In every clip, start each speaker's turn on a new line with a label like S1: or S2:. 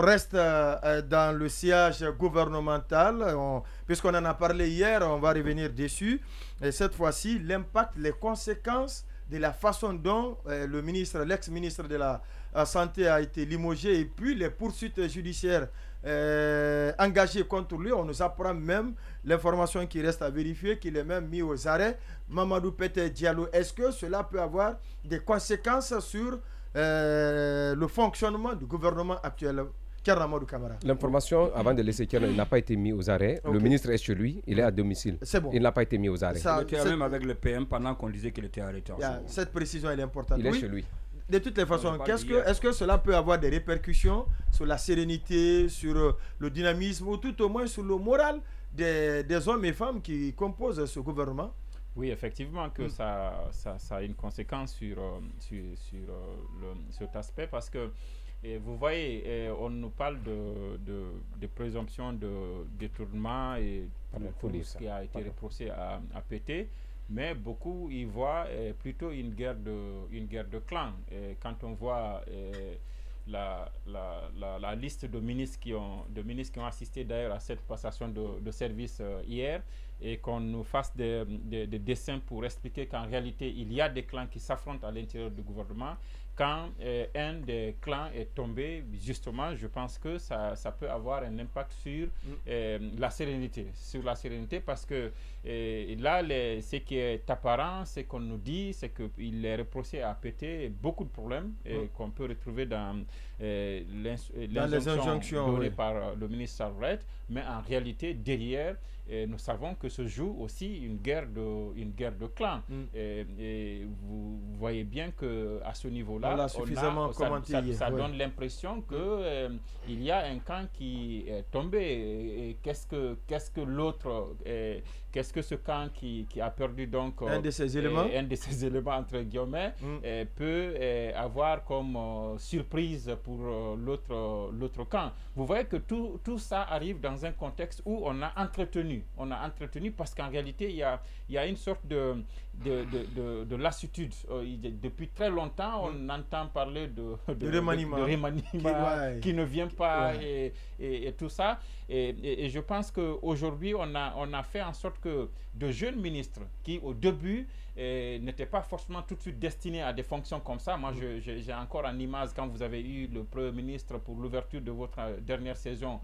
S1: reste dans le sillage gouvernemental. Puisqu'on en a parlé hier, on va revenir dessus. Et cette fois-ci, l'impact, les conséquences de la façon dont le ministre, l'ex-ministre de la Santé a été limogé et puis les poursuites judiciaires engagées contre lui. On nous apprend même l'information qui reste à vérifier, qu'il est même mis aux arrêts. Mamadou Pete Diallo, est-ce que cela peut avoir des conséquences sur le fonctionnement du gouvernement actuel?
S2: L'information, avant de laisser Kierna, il n'a pas été mis aux arrêts. Okay. Le ministre est chez lui, il est à domicile.
S1: C'est bon.
S2: Il n'a pas été mis aux arrêts.
S3: Il était même avec le PM pendant qu'on disait qu'il était arrêté.
S1: Cette précision elle est importante.
S2: Il est chez lui.
S1: De toutes les façons, est-ce que cela peut avoir des répercussions sur la sérénité, sur le dynamisme ou tout au moins sur le moral des hommes et femmes qui composent ce gouvernement?
S4: Oui, effectivement que ça a une conséquence sur cet aspect parce que vous voyez, on nous parle de présomption de détournement et tout ce qui a été reproché à PT, mais beaucoup y voient plutôt une guerre de clans. Quand on voit la liste de ministres qui ont assisté d'ailleurs à cette passation de service hier, et qu'on nous fasse des dessins pour expliquer qu'en réalité il y a des clans qui s'affrontent à l'intérieur du gouvernement. Quand un des clans est tombé, justement, je pense que ça peut avoir un impact sur la sérénité. Parce que là, ce qui est apparent, c'est qu'on nous dit, c'est qu'il est reproché à péter beaucoup de problèmes qu'on peut retrouver dans les injonctions données par le ministre Sarvret, mais en réalité, derrière, nous savons que se joue aussi une guerre de clans. Et vous voyez bien qu'à ce niveau-là, ça donne l'impression qu'il y a un camp qui est tombé. Et qu'est-ce que l'autre, qu'est-ce que ce camp qui a perdu donc
S1: un de ces éléments
S4: entre guillemets peut avoir comme surprise pour l'autre camp. Vous voyez que tout ça arrive dans un contexte où on a entretenu parce qu'en réalité il y a une sorte de lassitude. Depuis très longtemps on entend parler de remaniement qui ne vient pas et tout ça et je pense qu'aujourd'hui on a fait en sorte que de jeunes ministres qui au début n'étaient pas forcément tout de suite destinés à des fonctions comme ça. Moi j'ai encore en image quand vous avez eu le Premier ministre pour l'ouverture de votre dernière saison,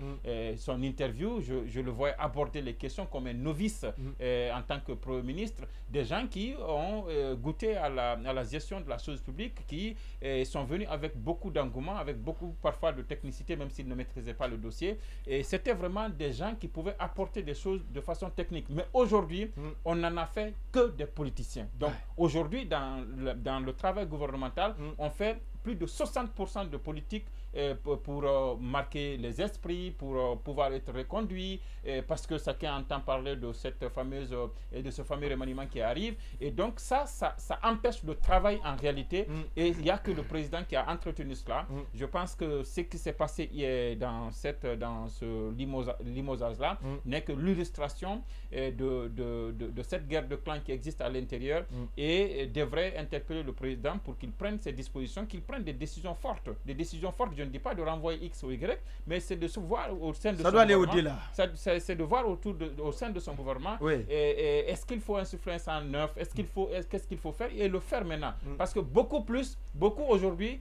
S4: son interview, je le voyais aborder les questions comme un novice en tant que Premier ministre, des gens qui ont goûté à la gestion de la chose publique, qui sont venus avec beaucoup d'engouement, avec beaucoup parfois de technicité, même s'ils ne maîtrisaient pas le dossier. Et c'était vraiment des gens qui pouvaient apporter des choses de façon technique. Mais aujourd'hui, on n'en a fait que des politiciens. Donc aujourd'hui, dans le travail gouvernemental, on fait plus de 60% de politique pour marquer les esprits, pour pouvoir être reconduit, parce que chacun entend parler de cette fameuse de ce fameux remaniement qui arrive. Et donc ça empêche le travail en réalité. Et il n'y a que le président qui a entretenu cela. Je pense que ce qui s'est passé hier dans ce limogeage-là n'est que l'illustration de cette guerre de clans qui existe à l'intérieur et devrait interpeller le président pour qu'il prenne ses dispositions, qu'il prenne des décisions fortes. Des décisions fortes, je ne dis pas de renvoyer X ou Y, mais c'est de se voir au sein de son gouvernement. Ça doit aller au-delà. C'est de voir au sein de son gouvernement. Est-ce qu'il faut insuffler un sang neuf? Qu'est-ce qu'il faut faire et le faire maintenant? Parce que beaucoup aujourd'hui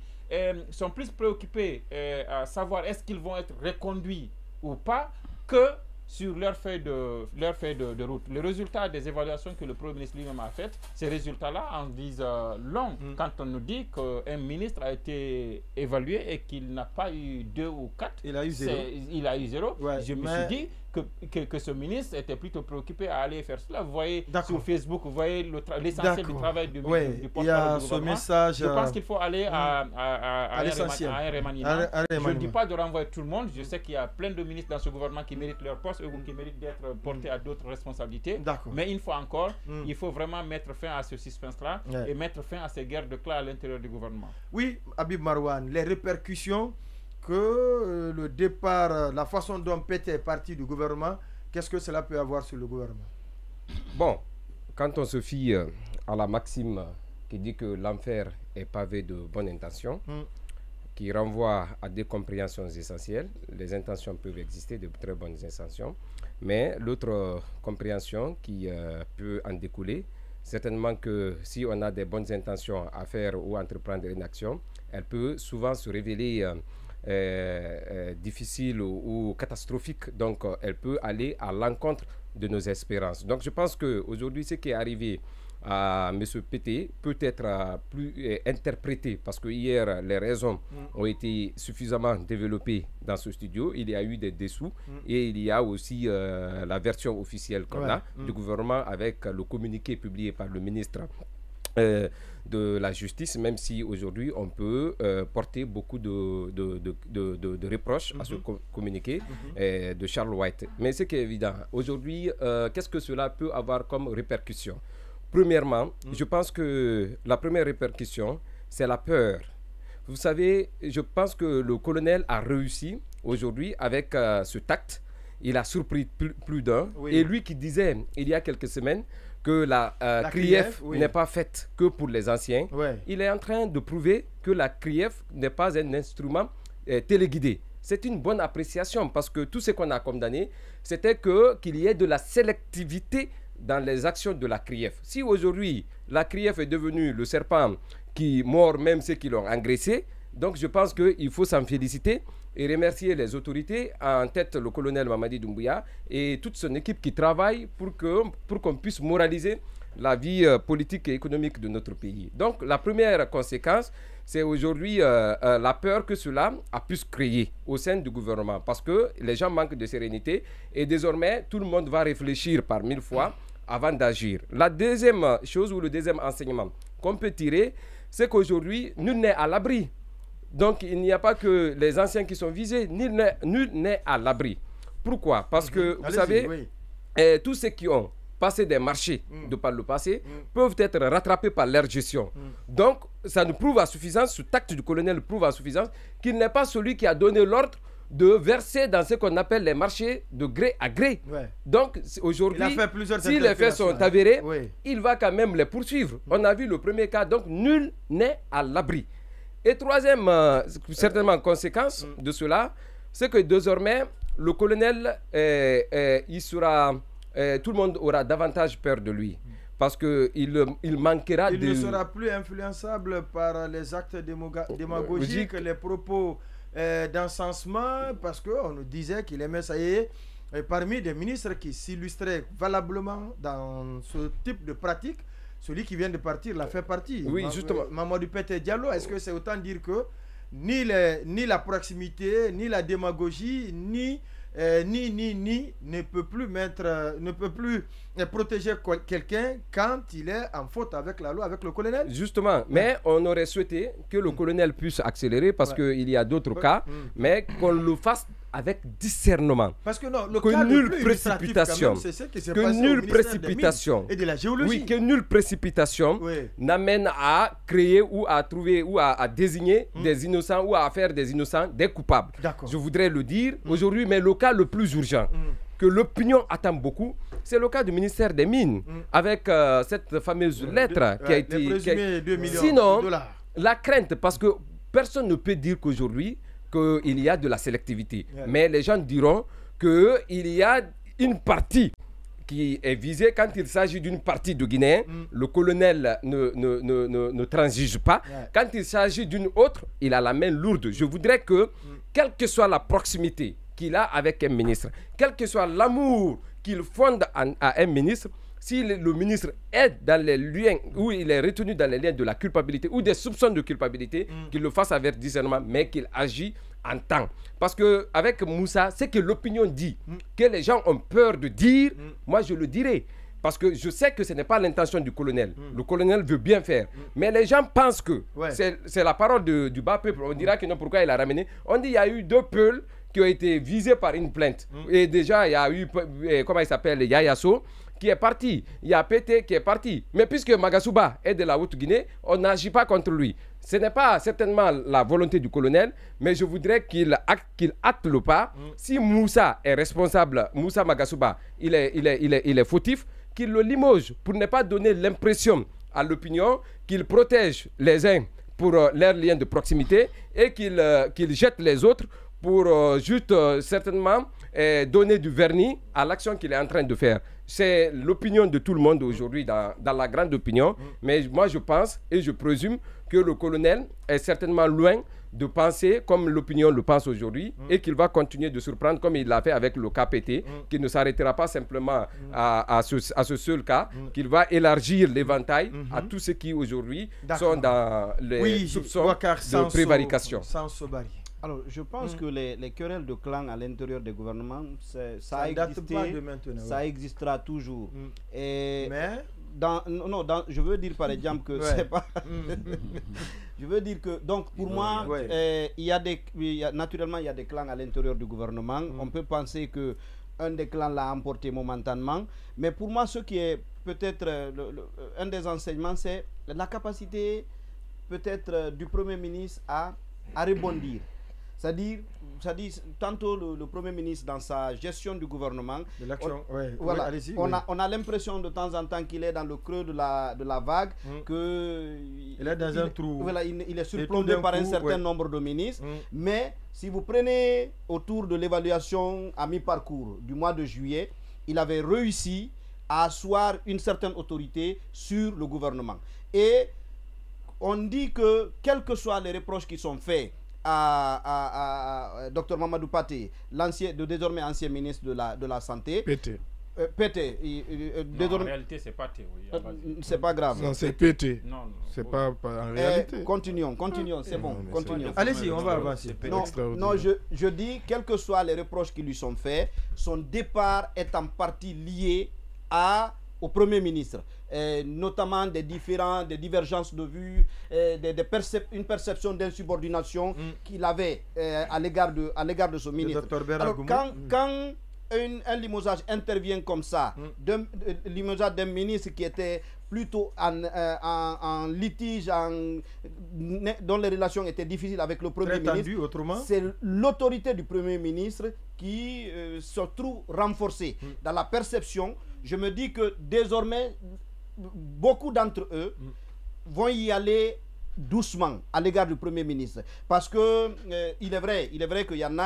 S4: sont plus préoccupés à savoir est-ce qu'ils vont être reconduits ou pas que sur leur feuille de route. Le résultat des évaluations que le Premier ministre lui-même a faites, ces résultats-là en disent long. Quand on nous dit qu'un ministre a été évalué et qu'il n'a pas eu 2 ou 4,
S1: il a eu 0.
S4: Je me suis dit que ce ministre était plutôt préoccupé à aller faire cela. Vous voyez sur Facebook, vous voyez l'essentiel du travail du porte-parole du gouvernement.
S1: Message,
S4: je pense qu'il faut aller à un remaniement. Je ne dis pas de renvoyer tout le monde. Je sais qu'il y a plein de ministres dans ce gouvernement qui méritent leur poste ou qui méritent d'être portés à d'autres responsabilités. Mais une fois encore, il faut vraiment mettre fin à ce suspense-là et mettre fin à ces guerres de clans à l'intérieur du gouvernement.
S1: Oui, Habib Marouane, les répercussions que le départ, la façon dont Pete est parti du gouvernement, qu'est-ce que cela peut avoir sur le gouvernement?
S2: Bon, quand on se fie à la maxime qui dit que l'enfer est pavé de bonnes intentions, qui renvoie à des compréhensions essentielles. Les intentions peuvent exister, de très bonnes intentions, mais l'autre compréhension qui peut en découler, certainement que si on a des bonnes intentions à faire ou entreprendre une action, elle peut souvent se révéler difficile ou catastrophique. Donc, elle peut aller à l'encontre de nos espérances. Donc, je pense qu'aujourd'hui, ce qui est arrivé à M. Pété peut être plus interprété parce que hier, les raisons ont été suffisamment développées dans ce studio. Il y a eu des dessous et il y a aussi la version officielle qu'on a du gouvernement avec le communiqué publié par le ministre de la Justice, même si aujourd'hui on peut porter beaucoup de reproches à ce communiqué de Charles White. Mais ce qui est évident, aujourd'hui, qu'est-ce que cela peut avoir comme répercussion? Premièrement, je pense que la première répercussion, c'est la peur. Vous savez, je pense que le colonel a réussi aujourd'hui avec ce tact. Il a surpris plus d'un. Oui. Et lui qui disait, il y a quelques semaines, que la CRIEF n'est pas faite que pour les anciens, il est en train de prouver que la CRIEF n'est pas un instrument téléguidé. C'est une bonne appréciation parce que tout ce qu'on a condamné, c'était qu'il y ait de la sélectivité dans les actions de la CRIEF. Si aujourd'hui, la CRIEF est devenue le serpent qui mord même ceux qui l'ont engraissé, donc je pense qu'il faut s'en féliciter et remercier les autorités, en tête le colonel Mamadi Doumbouya et toute son équipe qui travaille pour qu'on puisse moraliser la vie politique et économique de notre pays. Donc la première conséquence, c'est aujourd'hui la peur que cela a pu se créer au sein du gouvernement parce que les gens manquent de sérénité et désormais tout le monde va réfléchir par 1000 fois avant d'agir. La deuxième chose ou le deuxième enseignement qu'on peut tirer, c'est qu'aujourd'hui, nul n'est à l'abri. Donc il n'y a pas que les anciens qui sont visés, nul n'est à l'abri. Pourquoi? Parce que vous savez, tous ceux qui ont passé des marchés de par le passé peuvent être rattrapés par leur gestion. Donc ça nous prouve à suffisance, ce tact du colonel prouve à suffisance qu'il n'est pas celui qui a donné l'ordre de verser dans ce qu'on appelle les marchés de gré à gré. Donc aujourd'hui, si les faits sont avérés, il va quand même les poursuivre. On a vu le premier cas, donc nul n'est à l'abri. Et troisième, certainement conséquence de cela, c'est que désormais, le colonel, il sera, tout le monde aura davantage peur de lui. Parce qu'il manquera
S1: Il ne sera plus influençable par les actes démagogiques, les propos d'encensement, parce qu'on nous disait qu'il aimait ça y est, parmi des ministres qui s'illustraient valablement dans ce type de pratique. Celui qui vient de partir l'a fait partie.
S2: Oui, justement.
S1: Mamadou Pété Diallo, est-ce que c'est autant dire que ni la proximité, ni la démagogie, ni ne peut plus protéger quelqu'un quand il est en faute avec la loi, avec le colonel?
S2: Justement, mais on aurait souhaité que le colonel puisse accélérer parce qu'il y a d'autres cas, mais qu'on le fasse avec discernement.
S1: Parce que non, le
S2: que
S1: cas
S2: nulle
S1: le plus
S2: précipitation,
S1: c'est ce qui s'est
S2: que
S1: passé
S2: nulle
S1: au ministère
S2: précipitation,
S1: des Mines et de la géologie.
S2: Oui, que nulle précipitation n'amène à créer ou à trouver ou à désigner des innocents ou à faire des innocents des coupables. Je voudrais le dire aujourd'hui, mais le cas le plus urgent que l'opinion attend beaucoup, c'est le cas du ministère des Mines avec cette fameuse lettre qui a été...
S1: 2 millions
S2: Sinon,
S1: de dollars.
S2: La crainte, parce que personne ne peut dire qu'aujourd'hui, qu'il y a de la sélectivité. Mais les gens diront qu'il y a une partie qui est visée. Quand il s'agit d'une partie de Guinéens, le colonel ne transige pas. Quand il s'agit d'une autre, il a la main lourde. Je voudrais que, quelle que soit la proximité qu'il a avec un ministre, quel que soit l'amour qu'il fonde à un ministre, si le ministre est dans les liens, où il est retenu dans les liens de la culpabilité ou des soupçons de culpabilité, qu'il le fasse avec discernement, mais qu'il agit en temps. Parce qu'avec Moussa, c'est que l'opinion dit, que les gens ont peur de dire, moi je le dirai. Parce que je sais que ce n'est pas l'intention du colonel. Le colonel veut bien faire. Mais les gens pensent que c'est la parole du bas peuple. On dira que non, pourquoi il a ramené. On dit qu'il y a eu 2 peuples qui ont été visés par une plainte. Et déjà, il y a eu, comment il s'appelle, Yayaso, qui est parti. Il y a Pété qui est parti. Mais puisque Magasuba est de la Haute-Guinée, on n'agit pas contre lui. Ce n'est pas certainement la volonté du colonel, mais je voudrais qu'il acte le pas. Si Moussa est responsable, Moussa Magasuba, il est fautif, qu'il le limoge pour ne pas donner l'impression à l'opinion qu'il protège les uns pour leurs liens de proximité et qu'il jette les autres pour juste certainement donner du vernis à l'action qu'il est en train de faire. C'est l'opinion de tout le monde aujourd'hui dans la grande opinion, mais moi je pense et je présume que le colonel est certainement loin de penser comme l'opinion le pense aujourd'hui et qu'il va continuer de surprendre comme il l'a fait avec le KPT, qu'il ne s'arrêtera pas simplement à ce seul cas, qu'il va élargir l'éventail à tous ceux qui aujourd'hui sont dans les soupçons de prévarication.
S5: Alors, je pense que les querelles de clans à l'intérieur des gouvernements, ça a existé, ça existera toujours. Et je veux dire par exemple que c'est pas... Je veux dire que, donc pour moi, naturellement, il y a des clans à l'intérieur du gouvernement. On peut penser que un des clans l'a emporté momentanément. Mais pour moi, ce qui est peut-être un des enseignements, c'est la capacité peut-être du Premier ministre à rebondir. C'est-à-dire, tantôt le Premier ministre, dans sa gestion du gouvernement, on a l'impression de temps en temps qu'il est dans le creux de la vague,
S1: il est dans un trou.
S5: Voilà, il est surplombé par un certain nombre de ministres. Mais si vous prenez autour de l'évaluation à mi-parcours du mois de juillet, il avait réussi à asseoir une certaine autorité sur le gouvernement. Et on dit que, quels que soient les reproches qui sont faits à Dr Mamadou Paté, le désormais ancien ministre de la Santé.
S6: Pété.
S5: En
S3: réalité, c'est Paté. Oui,
S5: c'est pas grave.
S6: Non, c'est Pété.
S3: Non,
S6: c'est pas en réalité.
S5: Continuons, c'est bon. Continuons.
S1: Allez-y, on va avancer.
S5: Non, je dis, quels que soient les reproches qui lui sont faits, son départ est en partie lié au Premier ministre, notamment des divergences de vues, une perception d'insubordination qu'il avait à l'égard de ce ministre. Alors, quand un limogeage intervient comme ça, limogeage d'un ministre qui était plutôt en litige, dont les relations étaient difficiles avec le Premier ministre, c'est l'autorité du Premier ministre qui se trouve renforcée dans la perception. Je me dis que désormais, beaucoup d'entre eux vont y aller doucement à l'égard du Premier ministre. Parce que il est vrai qu'il y en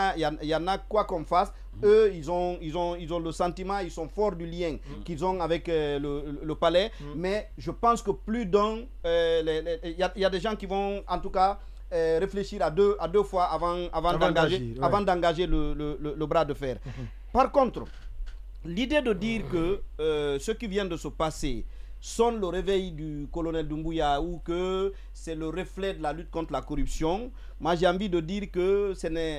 S5: a quoi qu'on fasse, eux, ils ont le sentiment, ils sont forts du lien qu'ils ont avec le palais. Mais je pense que plus d'un, il y a des gens qui vont en tout cas réfléchir à deux fois avant d'engager le bras de fer. Par contre, l'idée de dire que ce qui vient de se passer sonne le réveil du colonel Doumbouya ou que c'est le reflet de la lutte contre la corruption, moi j'ai envie de dire que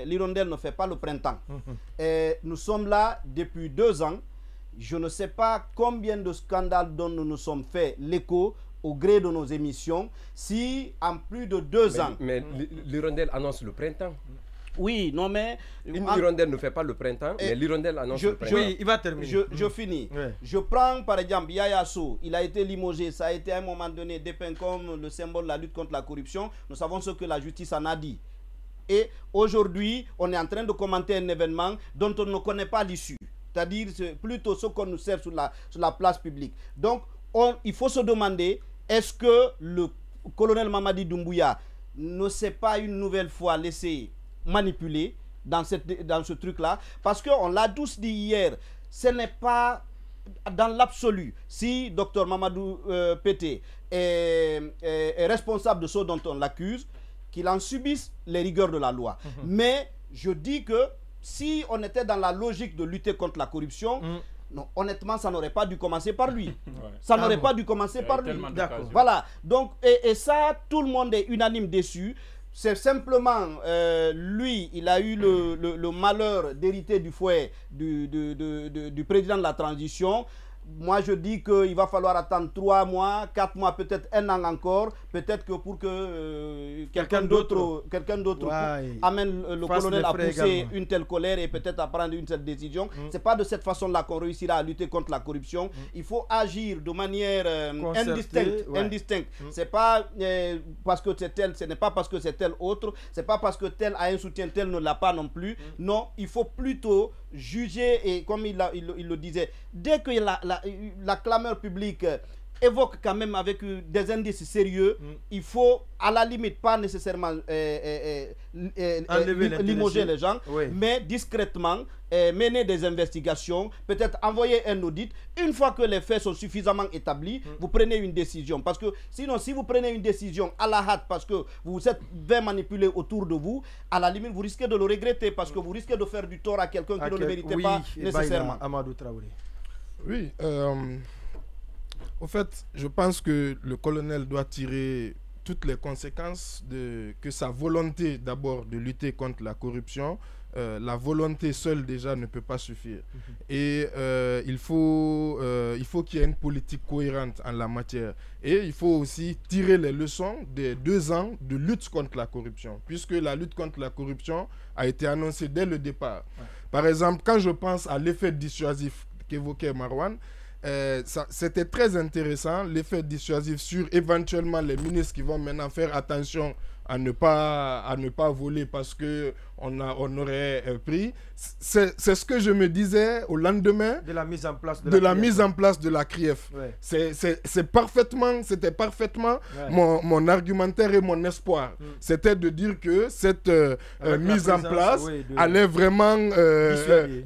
S5: l'hirondelle ne fait pas le printemps. Et nous sommes là depuis 2 ans. Je ne sais pas combien de scandales dont nous nous sommes fait l'écho au gré de nos émissions. Si en plus de 2 ans...
S2: Mais l'hirondelle annonce le printemps.
S5: Oui, non mais...
S2: Une hirondelle ne fait pas le printemps, mais l'hirondelle annonce le printemps.
S1: Oui, il va terminer.
S5: Je finis. Ouais. Je prends par exemple Yaya Sow, il a été limogé, ça a été à un moment donné dépeint comme le symbole de la lutte contre la corruption. Nous savons ce que la justice en a dit. Et aujourd'hui, on est en train de commenter un événement dont on ne connaît pas l'issue. C'est-à-dire plutôt ce qu'on nous sert sur la place publique. Donc, il faut se demander, est-ce que le colonel Mamadi Doumbouya ne s'est pas une nouvelle fois laissé manipuler dans ce truc-là? Parce qu'on l'a tous dit hier, ce n'est pas dans l'absolu. Si Dr Mamadou Pété est responsable de ce dont on l'accuse, qu'il en subisse les rigueurs de la loi. Mais je dis que si on était dans la logique de lutter contre la corruption, non, honnêtement, ça n'aurait pas dû commencer par lui. Ça n'aurait pas dû commencer par lui. Voilà. Donc, et ça, tout le monde est unanime dessus. C'est simplement, lui, il a eu le malheur d'hériter du fouet du président de la transition. Moi, je dis qu'il va falloir attendre 3 mois, 4 mois, peut-être 1 an encore. Peut-être que pour que quelqu'un d'autre amène le colonel à pousser une telle colère et peut-être à prendre une telle décision. Ce n'est pas de cette façon-là qu'on réussira à lutter contre la corruption. Il faut agir de manière indistincte. C'est pas parce que c'est tel, ce n'est pas parce que c'est tel autre. Ce n'est pas parce que tel a un soutien, tel ne l'a pas non plus. Non, il faut plutôt juger et comme il le disait, dès que la clameur publique évoque quand même avec des indices sérieux, il faut à la limite pas nécessairement limoger les gens, mais discrètement mener des investigations, peut-être envoyer un audit. Une fois que les faits sont suffisamment établis, vous prenez une décision. Parce que sinon, si vous prenez une décision à la hâte parce que vous êtes bien manipulé autour de vous, à la limite, vous risquez de le regretter parce que vous risquez de faire du tort à quelqu'un qui ne le méritait pas nécessairement.
S1: Amadou Traoré.
S6: Oui, au fait, je pense que le colonel doit tirer toutes les conséquences de que sa volonté d'abord de lutter contre la corruption. La volonté seule déjà ne peut pas suffire. Et il faut qu'il y ait une politique cohérente en la matière. Et il faut aussi tirer les leçons des 2 ans de lutte contre la corruption, puisque la lutte contre la corruption a été annoncée dès le départ. Par exemple, quand je pense à l'effet dissuasif qu'évoquait Marwan, c'était très intéressant, l'effet dissuasif sur éventuellement les ministres qui vont maintenant faire attention à ne pas voler parce qu'on aurait pris. C'est ce que je me disais au lendemain
S1: de la mise en place
S6: de la CRIEF. C'était parfaitement mon argumentaire et mon espoir. C'était de dire que cette mise en place allait vraiment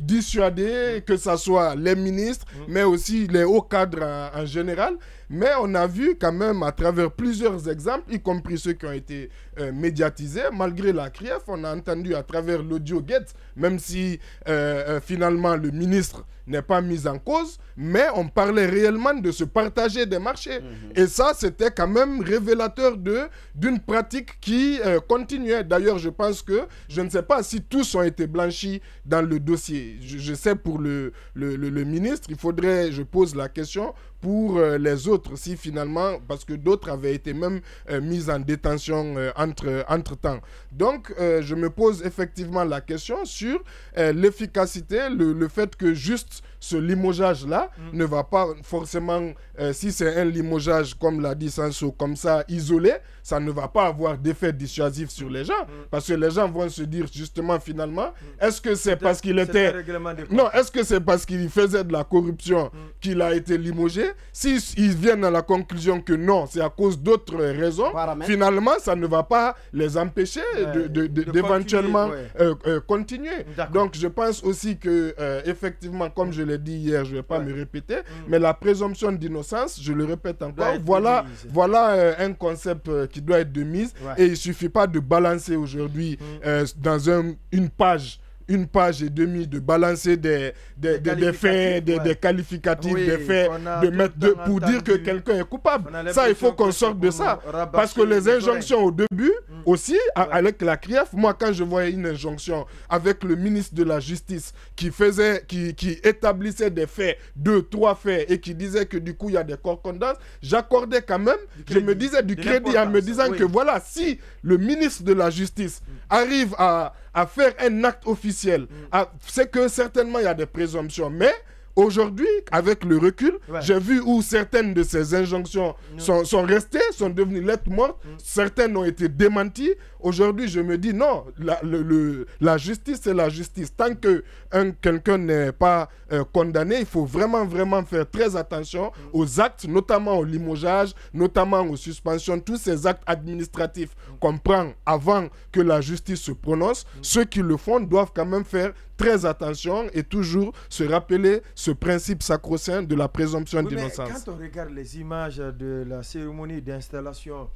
S6: dissuader que ce soit les ministres, mais aussi les hauts cadres en général. Mais on a vu quand même à travers plusieurs exemples, y compris ceux qui ont été médiatisés, malgré la CRIEF, on a entendu à travers l'audio Gate, même si finalement le ministre n'est pas mis en cause, mais on parlait réellement de se partager des marchés. Et ça, c'était quand même révélateur d'une pratique qui continuait. D'ailleurs, je pense que, je ne sais pas si tous ont été blanchis dans le dossier. Je sais pour le ministre, il faudrait, je pose la question, pour les autres, si finalement, parce que d'autres avaient été même mis en détention entre-temps. Donc, je me pose effectivement la question sur l'efficacité, le fait que juste ce limogeage-là ne va pas forcément, si c'est un limogeage, comme l'a dit Sanso, comme ça, isolé, ça ne va pas avoir d'effet dissuasif sur les gens. Parce que les gens vont se dire justement finalement, est-ce que c'est parce qu'il était... Non, est-ce que c'est parce qu'il faisait de la corruption qu'il a été limogé? S'ils viennent à la conclusion que non, c'est à cause d'autres raisons, finalement, ça ne va pas les empêcher d'éventuellement continuer. Donc, je pense aussi que, effectivement, comme je l'ai dit hier, je ne vais pas me répéter, mais la présomption d'innocence, je le répète encore, voilà un concept qui doit être de mise, et il ne suffit pas de balancer aujourd'hui dans une page et demie, de balancer des faits, des qualificatifs, des faits, pour dire que quelqu'un est coupable. Ça, il faut qu'on sorte de ça. Parce que les injonctions au début, aussi, avec la CRIEF, moi, quand je voyais une injonction avec le ministre de la Justice qui établissait des faits, 2, 3 faits, et qui disait que du coup, il y a des correspondances, j'accordais quand même, je me disais du crédit en me disant que voilà, si le ministre de la Justice arrive à faire un acte officiel, c'est que certainement il y a des présomptions. Mais aujourd'hui, avec le recul, j'ai vu où certaines de ces injonctions sont restées, sont devenues lettres mortes, certaines ont été démenties. Aujourd'hui, je me dis non, la justice, c'est la justice. Tant que quelqu'un n'est pas condamné, il faut vraiment faire très attention aux actes, notamment au limogeage, notamment aux suspensions, tous ces actes administratifs qu'on prend avant que la justice se prononce. Ceux qui le font doivent quand même faire très attention et toujours se rappeler ce principe sacro-saint de la présomption d'innocence.
S1: Quand on regarde les images de la cérémonie d'installation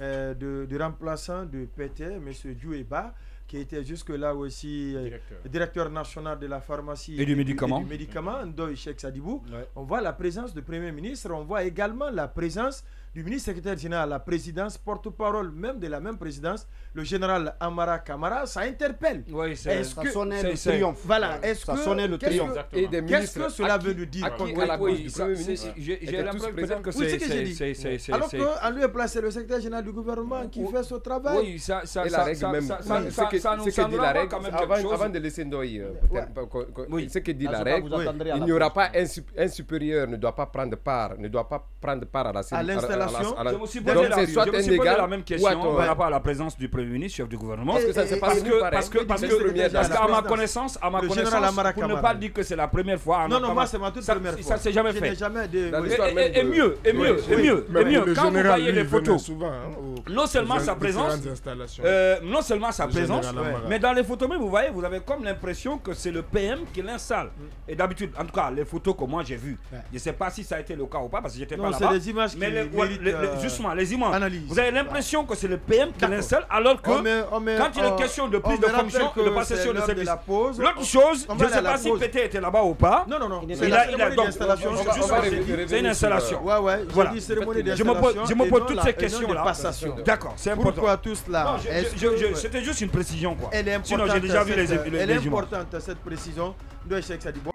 S1: de remplaçant de PT, M. Djoueba, qui était jusque-là aussi directeur national de la pharmacie
S7: et du médicament,
S1: Ndoye Cheikh Sadibou, on voit la présence du Premier ministre, on voit également la présence du ministre secrétaire général à la présidence, porte-parole même de la même présidence, le général Amara Kamara. Ça interpelle.
S5: Oui, ça sonnait le triomphe.
S1: Voilà,
S5: ça sonnait le triomphe.
S1: Qu'est-ce que cela veut nous dire?
S7: J'ai l'impression que c'est...
S1: Alors qu'en lui est placé le secrétaire général du gouvernement qui fait ce travail.
S2: Oui, ça nous dit la règle, avant de laisser Ndoye, ce que dit la règle, il n'y aura pas un supérieur ne doit pas prendre part à la cérémonie
S1: l'installation.
S7: Je me suis posé la même question par rapport à la présence du Premier ministre, chef du gouvernement. Parce que ça s'est passé parce qu'à ma connaissance, pour ne pas dire que c'est la première fois.
S1: Non, moi c'est ma toute première fois.
S7: Ça s'est jamais fait.
S1: Et
S7: mieux. Quand vous voyez les photos, non seulement sa présence, mais dans les photos même, vous voyez, vous avez comme l'impression que c'est le PM qui l'installe. Et d'habitude, en tout cas, les photos que moi j'ai vues, je ne sais pas si ça a été le cas ou pas, parce que j'étais pas là-bas.
S1: Non, c'est les images
S7: mais justement, les images. Vous avez l'impression que c'est le PM qui l'installe, alors que quand il est question de prise de fonction, de passation de service. L'autre chose, je ne sais pas si Pété était là-bas ou pas.
S1: Non.
S7: C'est une installation.
S1: Voilà.
S7: Je me pose toutes ces questions-là. D'accord, c'est important.
S1: Pourquoi tout cela?
S7: C'était juste une précision, quoi.
S1: Elle est importante.
S7: Sinon, j'ai déjà vu les
S1: Elle est importante, cette précision de Cheikh Sadibou.